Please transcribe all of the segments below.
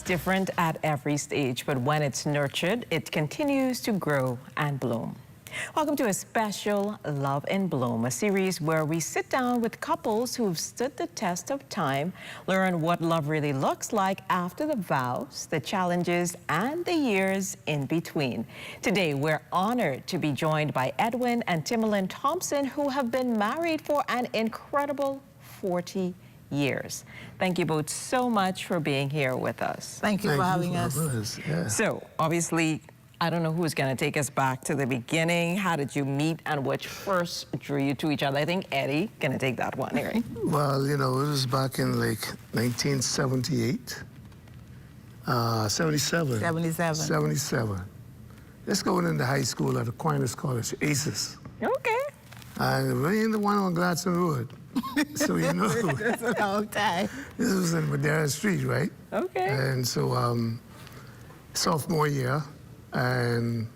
different at every stage, but when it's nurtured, it continues to grow and bloom. Welcome to a special Love in Bloom, a series where we sit down with couples who've stood the test of time, learn what love really looks like after the vows, the challenges, and the years in between. Today, we're honored to be joined by Edwin and Tomolin Thompson, who have been married for an incredible 40 years. Thank you both so much for being here with us. Thank you for having us. Yeah. So, obviously, I don't know who's going to take us back to the beginning. How did you meet and which first drew you to each other? I think Eddie going to take that one, right? Well, you know, it was back in like 1978, 77. 77. Let's go into high school at Aquinas College, ACES. Okay. And we in the one on Gladstone Road. So, you know, That's a long time. this was in Madera Street, right? Okay. And so, sophomore year, and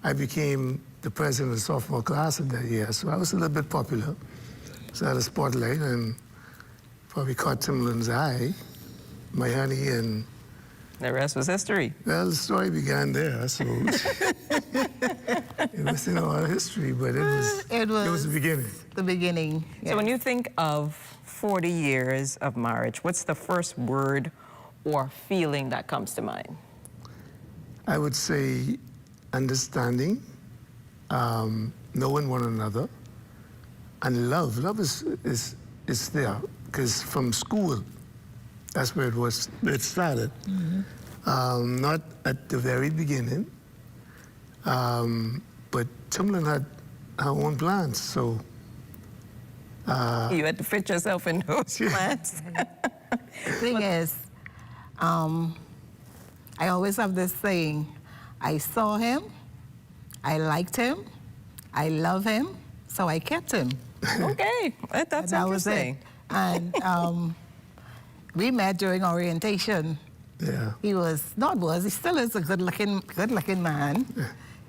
I became the president of the sophomore class of that year. So I was a little bit popular. So I had a spotlight and probably caught Tomolin's eye, my honey, and The rest was history. well, the story began there, I suppose. It was in our history, but it was the beginning. The beginning. So when you think of 40 years of marriage, what's the first word or feeling that comes to mind? I would say understanding, knowing one another, and love. Love is there, because from school, that's where it started. Mm-hmm. Not at the very beginning, but Tomolin had her own plans, so. You had to fit yourself in those plans. The thing is, I always have this saying, I saw him, I liked him, I love him, so I kept him. Okay, that's That was interesting. it. And we met during orientation. Yeah. He still is a good-looking man.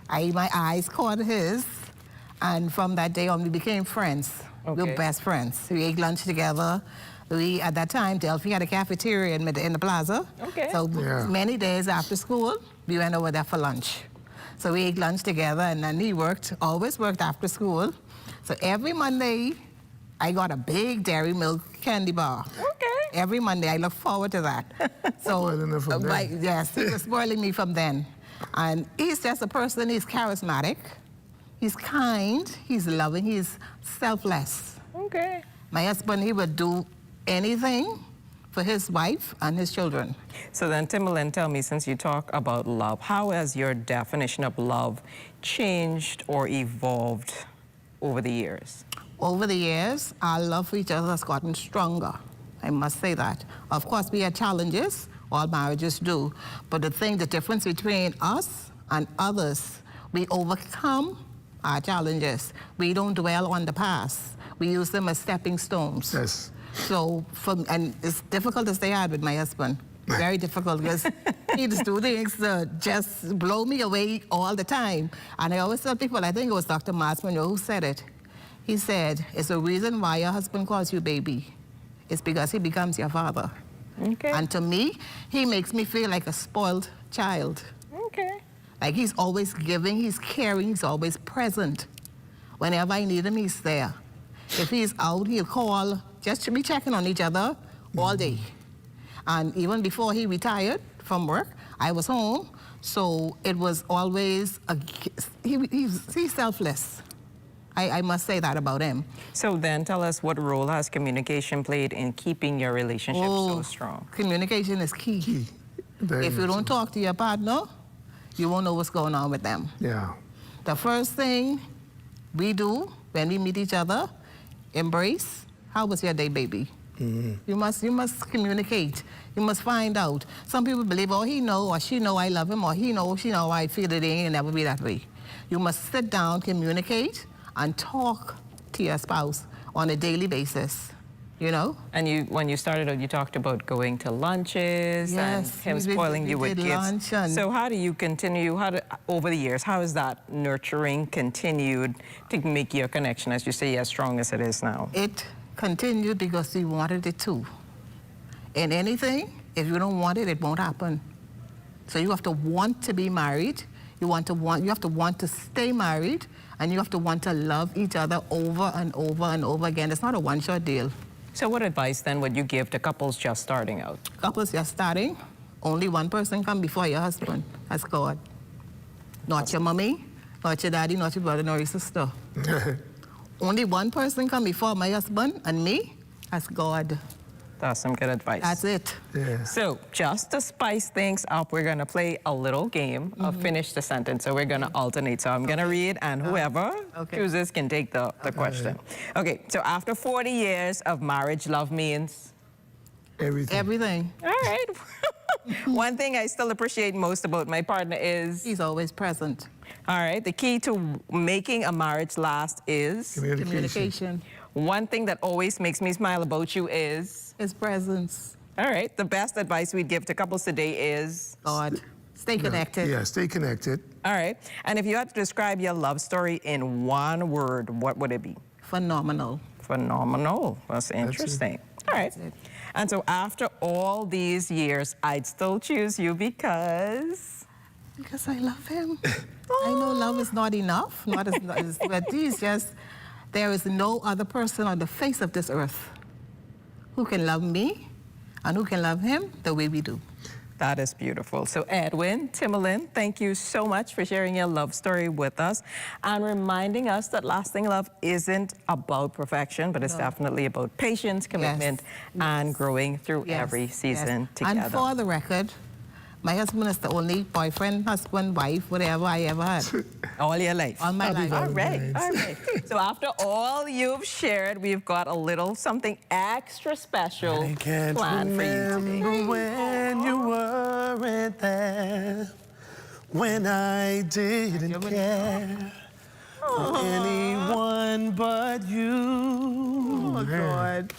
My eyes caught his, and from that day on, we became friends. We were best friends. We ate lunch together. At that time, Delphi had a cafeteria in the plaza. Okay. So Yeah. many days after school, we went over there for lunch. So we ate lunch together, and then he always worked after school. So every Monday, I got a big Dairy Milk candy bar. Okay. Every Monday, I look forward to that. So, Spoiling it from then. yes, he was spoiling me from then. And he's just a person, he's charismatic, he's kind, he's loving, he's selfless. Okay. My husband, he would do anything for his wife and his children. So then, Tomolin, tell me, since you talk about love, how has your definition of love changed or evolved over the years? Over the years, our love for each other has gotten stronger. I must say that. Of course, we had challenges, all marriages do, but the difference between us and others, we overcome our challenges. We don't dwell on the past. We use them as stepping stones. Yes. So, and it's difficult to stay out with my husband. Very difficult, because he just do things that just blow me away all the time. And I always tell people, I think it was Dr. Marsman who said it. He said, it's the reason why your husband calls you baby. It's because he becomes your father. Okay. And to me, he makes me feel like a spoiled child. Okay. Like he's always giving, he's caring, he's always present. Whenever I need him, he's there. If he's out, he'll call, just to be checking on each other all day. And even before he retired from work, I was home, so it was always, he's selfless. I must say that about him. So then tell us, what role has communication played in keeping your relationship so strong? Communication is key. Very If you much don't talk to your partner, you won't know what's going on with them. Yeah. The first thing we do when we meet each other, embrace. How was your day, baby? Mm-hmm. You must communicate. You must find out. Some people believe, oh, he know or she know I love him, or he know, she know I feel it ain't never be that way. You must sit down, communicate, and talk to your spouse on a daily basis. You know? And when you started out, you talked about going to lunches and him spoiling you with kids. So how do you continue, over the years, how has that nurturing continued to make your connection, as you say, as strong as it is now? It continued because we wanted it to. In anything, If you don't want it, it won't happen. So you have to want to be married. You have to want to stay married, and you have to want to love each other over and over and over again. It's not a one-shot deal. So what advice then would you give to couples just starting out? Couples just starting, only one person come before your husband. That's God. Not your mommy, not your daddy, not your brother, nor your sister. Only one person come before my husband and me. That's God. That's some good advice. That's it. Yeah. So just to spice things up, we're going to play a little game of finish the sentence. So we're going to alternate. So I'm going to read, and whoever chooses can take the question. Okay, so after 40 years of marriage, love means? Everything. Everything. All right. One thing I still appreciate most about my partner is? He's always present. All right, the key to making a marriage last is? Communication. One thing that always makes me smile about you is? His presence. All right, the best advice we'd give to couples today is? God. Stay connected. Yeah, stay connected. All right, and if you had to describe your love story in one word, what would it be? Phenomenal. Phenomenal. That's interesting. All right. And so after all these years, I'd still choose you because? Because I love him. I know love is not enough, but he's just, there is no other person on the face of this earth who can love me and who can love him the way we do. That is beautiful. So Edwin, Tomolin, thank you so much for sharing your love story with us and reminding us that lasting love isn't about perfection, but it's definitely about patience, commitment, and growing through every season together. And for the record, my husband is the only boyfriend, husband, wife, whatever I ever had. All your life? All my life. All right, all right. So after all you've shared, we've got a little something extra special I can't planned for you remember today. when you weren't there, when I didn't care for anyone but you. Oh, God.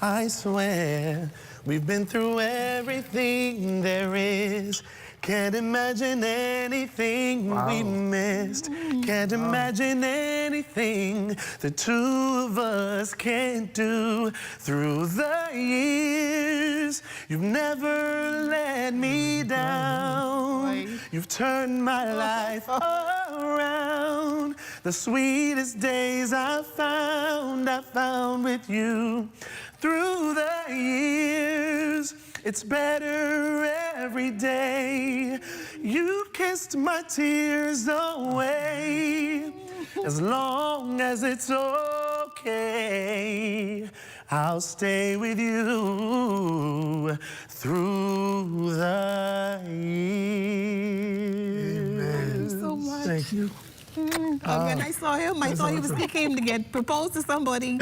I swear we've been through everything there is. Can't imagine anything we missed. Can't imagine anything the two of us can't do through the years. You've never let me down. You've turned my life around. The sweetest days I found with you. Through the years, it's better every day. You kissed my tears away. As long as it's okay, I'll stay with you through the years. Amen. So much. Thank you. When I saw him, I thought he came to get proposed to somebody. He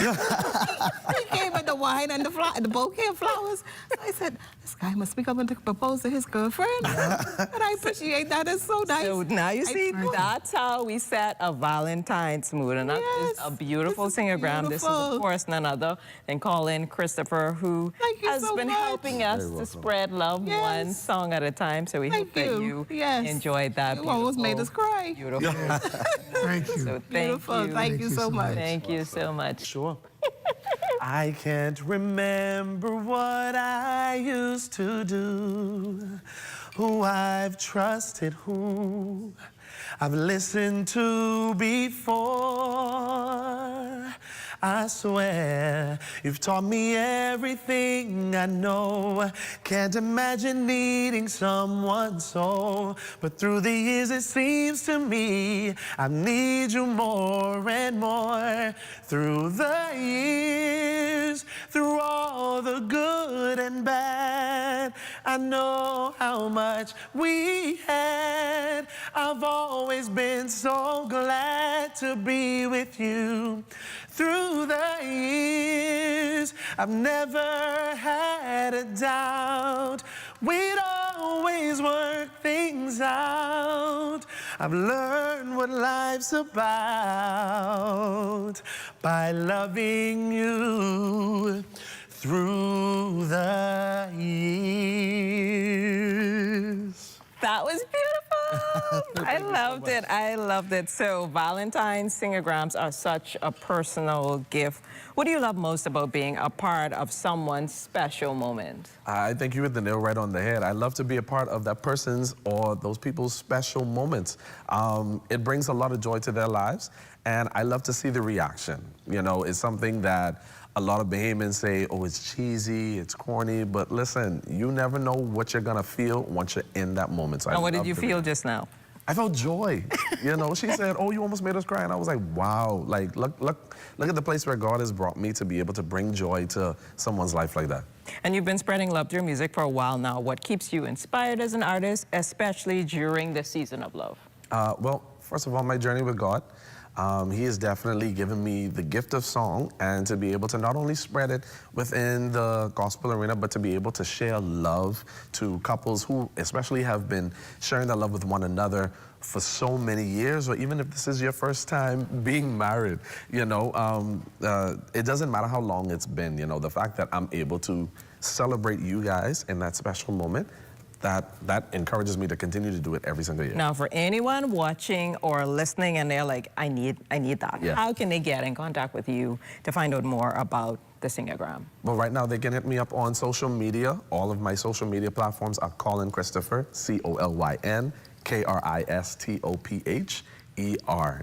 came with the wine and the bouquet of flowers. So I said, this guy must be coming to propose to his girlfriend. And I appreciate that. It's so nice. So now you see, that's how we set a Valentine's mood. And that is a beautiful singergram. This is, of course, none other than Colin Christopher, who has been helping us to spread love one song at a time. So we hope that you enjoyed that. You almost made us cry. Beautiful. Thank you. So thank you. Thank you so much. Thank you so much. Sure. I can't remember what I used to do, who I've trusted, who I've listened to before. I swear you've taught me everything I know. Can't imagine needing someone so. But through the years it seems to me I need you more and more. Through the years, through all the good and bad, I know how much we had. I've always been so glad to be with you. Through the years, I've never had a doubt. We'd always work things out. I've learned what life's about by loving you through the years. That was beautiful. I loved it. I loved it. So Valentine's singograms are such a personal gift. What do you love most about being a part of someone's special moment? I think you hit the nail right on the head. I love to be a part of that person's or those people's special moments. It brings a lot of joy to their lives, and I love to see the reaction. You know, it's something that a lot of Bahamians say, oh, it's cheesy, it's corny, but listen, you never know what you're gonna feel once you're in that moment. So And what did you feel just now? I felt joy. You know, she said, oh, you almost made us cry. And I was like, wow, like, look at the place where God has brought me to be able to bring joy to someone's life like that. And you've been spreading love through music for a while now. What keeps you inspired as an artist, especially during the season of love? Well, first of all, my journey with God. He has definitely given me the gift of song, and to be able to not only spread it within the gospel arena, but to be able to share love to couples who especially have been sharing their love with one another for so many years, or even if this is your first time being married, you know, it doesn't matter how long it's been, you know, the fact that I'm able to celebrate you guys in that special moment, that encourages me to continue to do it every single year. Now, for anyone watching or listening and they're like, I need that, Yeah. How can they get in contact with you to find out more about the singogram? Well, right now they can hit me up on social media. All of my social media platforms are Colin Christopher, COLYN, KRISTOPHER.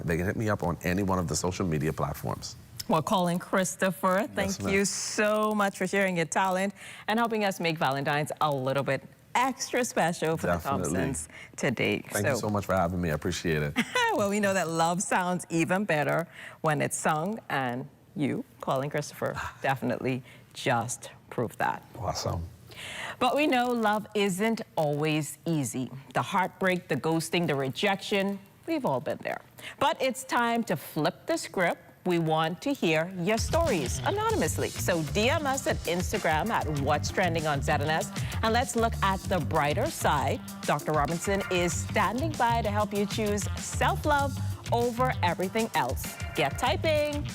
They can hit me up on any one of the social media platforms. Well, Colin Christopher, thank you so much for sharing your talent and helping us make Valentine's a little bit extra special for Definitely. the Thompsons today. Thank you so much for having me. I appreciate it. Well, we know that love sounds even better when it's sung, and you, Colin Christopher, definitely just proved that. Awesome. But we know love isn't always easy. The heartbreak, the ghosting, the rejection, we've all been there. But it's time to flip the script. We want to hear your stories anonymously. So DM us at Instagram at What's Trending on ZNS, and let's look at the brighter side. Dr. Robinson is standing by to help you choose self-love over everything else. Get typing.